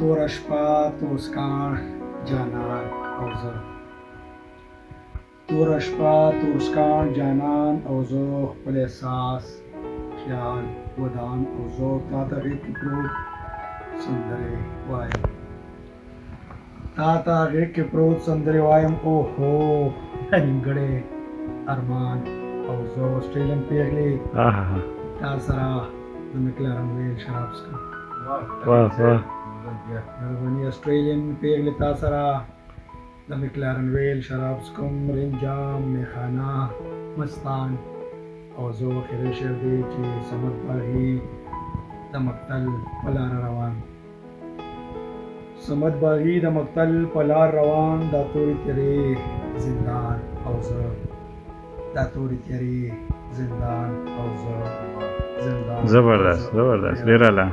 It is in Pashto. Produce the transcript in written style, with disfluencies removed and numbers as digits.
توره شپه تورسکاڼ جانان او زه توره شپه تورسکاڼ جانان او زه خپل احساس خیال ودان او ذوق تا ته غېږ کې پروت سندرې وایم تا ته غېږ کې پروت سندرې وایم اوهو نیمګړی ارمان او زه اسټریلین پیغلې تا سره د مکلارن ویل شراب څښم مهرباني اسټریلین پیغلې تا سره د مکلارن ویل شراب څښم رنجام میخانه مستان او زه خیرې شعر دی چې صمد باغي د مقتل په لاره روان صمد باغي د مقتل په لار روان دا تورې تیرې زندان او زه دا تورې تیرې زندان او زه زندان زبردست ډېر اعلی